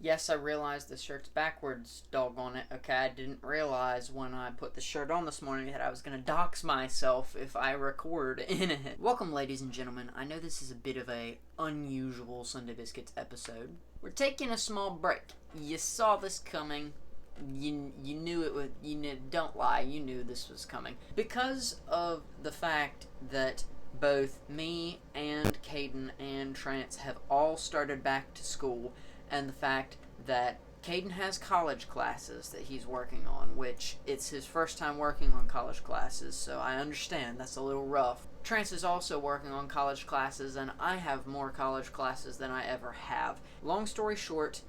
Yes, I realize the shirt's backwards, doggone it. Okay, I didn't realize when I put the shirt on this morning that I was going to dox myself if I record in it. Welcome, ladies and gentlemen. I know this is a bit of a unusual Sunday Biscuits episode. We're taking a small break. You saw this coming. You knew it would. Don't lie. You knew this was coming because of the fact that both me and Caden and Trance have all started back to school, and the fact that Caden has college classes that he's working on, which it's his first time working on college classes, so I understand that's a little rough. Trance is also working on college classes, and I have more college classes than I ever have. Long story short,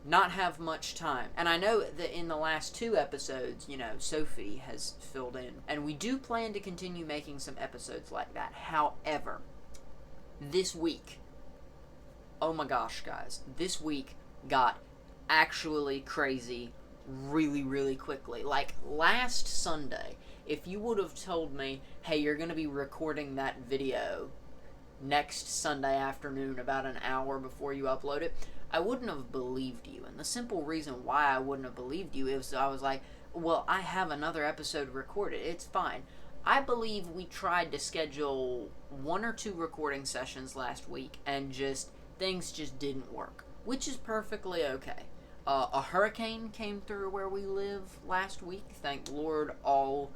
not have much time. And I know that in the last 2 episodes, Sophie has filled in. And we do plan to continue making some episodes like that. However, this week, oh my gosh, guys, this week got actually crazy really, really quickly. Like, last Sunday, if you would have told me, hey, you're going to be recording that video next Sunday afternoon about an hour before you upload it, I wouldn't have believed you. And the simple reason why I wouldn't have believed you is I was like, well, I have another episode recorded. It's fine. I believe we tried to schedule 1 or 2 recording sessions last week, and things just didn't work, which is perfectly okay. A hurricane came through where we live last week. Thank Lord, all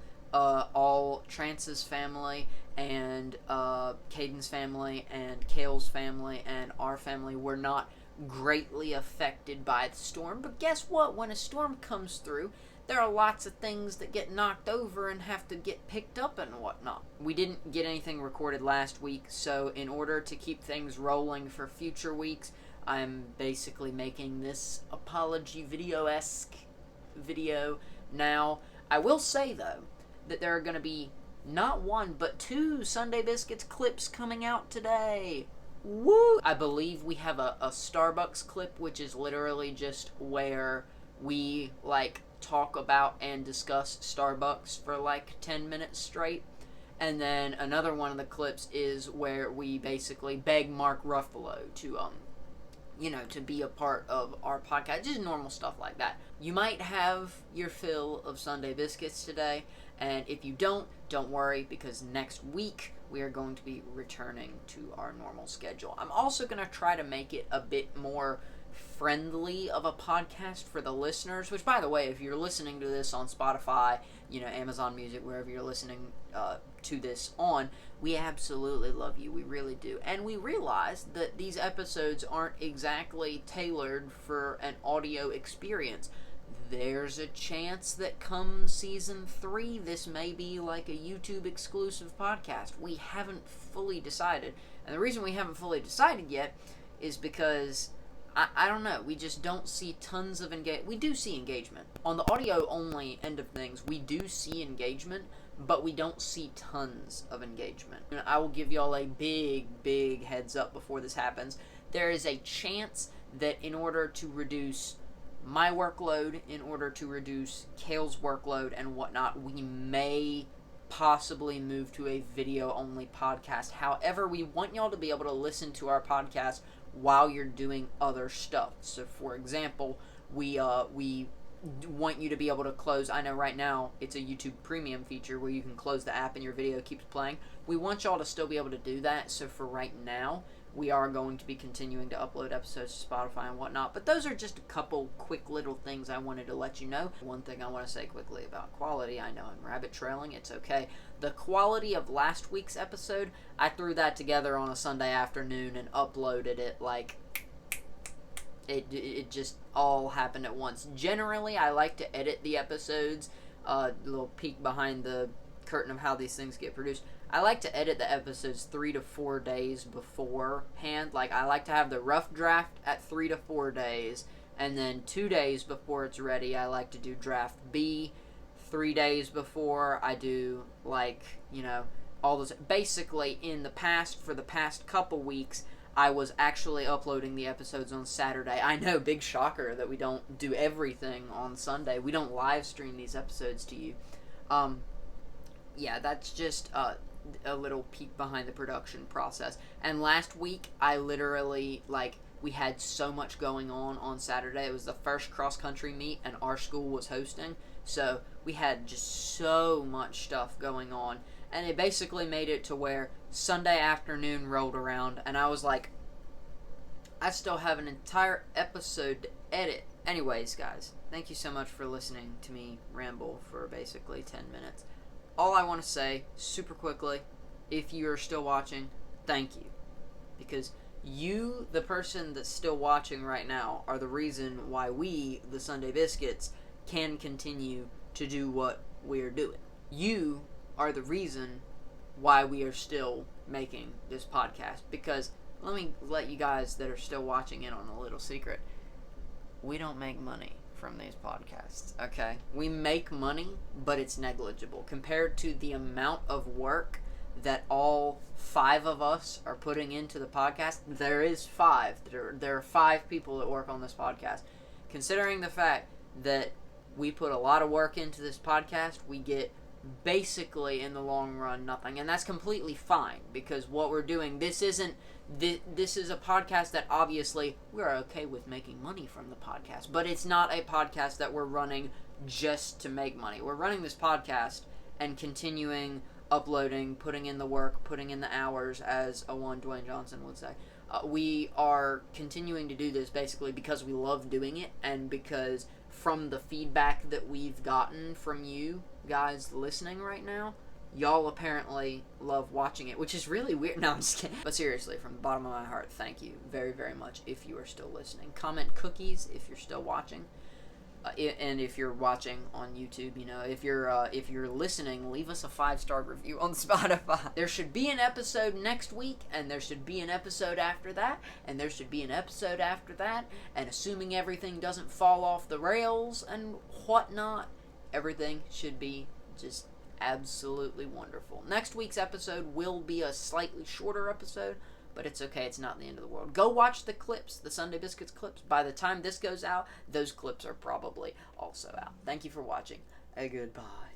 Trance's family and Caden's family and Kael's family and our family were not greatly affected by the storm. But guess what? When a storm comes through, there are lots of things that get knocked over and have to get picked up and whatnot. We didn't get anything recorded last week, so in order to keep things rolling for future weeks, I'm basically making this apology video-esque video now. I will say, though, that there are going to be not 1, but 2 Sunday Biscuits clips coming out today. Woo! I believe we have a Starbucks clip, which is literally just where we, talk about and discuss Starbucks for 10 minutes straight. And then another one of the clips is where we basically beg Mark Ruffalo to be a part of our podcast. Just normal stuff like that. You might have your fill of Sunday Biscuits today, and if you don't worry, because next week we are going to be returning to our normal schedule. I'm also going to try to make it a bit more friendly of a podcast for the listeners, which, by the way, if you're listening to this on Spotify, Amazon Music, wherever you're listening to this on, we absolutely love you. We really do. And we realize that these episodes aren't exactly tailored for an audio experience. There's a chance that come season 3, this may be like a YouTube exclusive podcast. We haven't fully decided. And the reason we haven't fully decided yet is because I don't know. We just don't see tons of engagement. We do see engagement. On the audio-only end of things, we do see engagement, but we don't see tons of engagement. And I will give y'all a big, big heads up before this happens. There is a chance that in order to reduce my workload, in order to reduce Kael's workload and whatnot, we may possibly move to a video-only podcast. However, we want y'all to be able to listen to our podcast while you're doing other stuff. So, for example, we want you to be able to close. I know right now it's a YouTube Premium feature where you can close the app and your video keeps playing. We want y'all to still be able to do that. So for right now, we are going to be continuing to upload episodes to Spotify and whatnot. But those are just a couple quick little things I wanted to let you know. One thing I want to say quickly about quality, I know I'm rabbit trailing, it's okay. The quality of last week's episode, I threw that together on a Sunday afternoon and uploaded it it just all happened at once. Generally, I like to edit the episodes, a little peek behind the curtain of how these things get produced. I like to edit the episodes 3 to 4 days beforehand. I like to have the rough draft at 3 to 4 days, and then 2 days before it's ready, I like to do draft B. 3 days before, I do, all those. Basically, for the past couple weeks, I was actually uploading the episodes on Saturday. I know, big shocker that we don't do everything on Sunday. We don't live stream these episodes to you. Yeah, that's just a little peek behind the production process. And last week, I literally, We had so much going on Saturday. It was the first cross-country meet, and our school was hosting. So we had just so much stuff going on. And it basically made it to where Sunday afternoon rolled around, and I was like, I still have an entire episode to edit. Anyways, guys, thank you so much for listening to me ramble for basically 10 minutes. All I want to say, super quickly, if you are still watching, thank you. Because you, the person that's still watching right now, are the reason why we, the Sunday Biscuits, can continue to do what we're doing. You are the reason why we are still making this podcast. Because let me let you guys that are still watching in on a little secret. We don't make money from these podcasts, okay? We make money, but it's negligible compared to the amount of work that all 5 of us are putting into the podcast. There is 5. There are 5 people that work on this podcast. Considering the fact that we put a lot of work into this podcast, we get basically in the long run nothing, and that's completely fine, because what we're doing, this is a podcast that obviously we're okay with making money from the podcast, but it's not a podcast that we're running just to make money. We're running this podcast and continuing uploading, putting in the work, putting in the hours, as a one Dwayne Johnson would say. We are continuing to do this basically because we love doing it, and because from the feedback that we've gotten from you guys listening right now, y'all apparently love watching it, which is really weird. No, I'm just kidding. But seriously, from the bottom of my heart, thank you very, very much if you are still listening. Comment cookies if you're still watching. And if you're watching on YouTube, if you're listening, leave us a 5-star review on Spotify. There should be an episode next week, and there should be an episode after that, and there should be an episode after that, and assuming everything doesn't fall off the rails and whatnot, everything should be just absolutely wonderful. Next week's episode will be a slightly shorter episode, but it's okay. It's not the end of the world. Go watch the clips, the Sunday Biscuits clips. By the time this goes out, those clips are probably also out. Thank you for watching. Goodbye.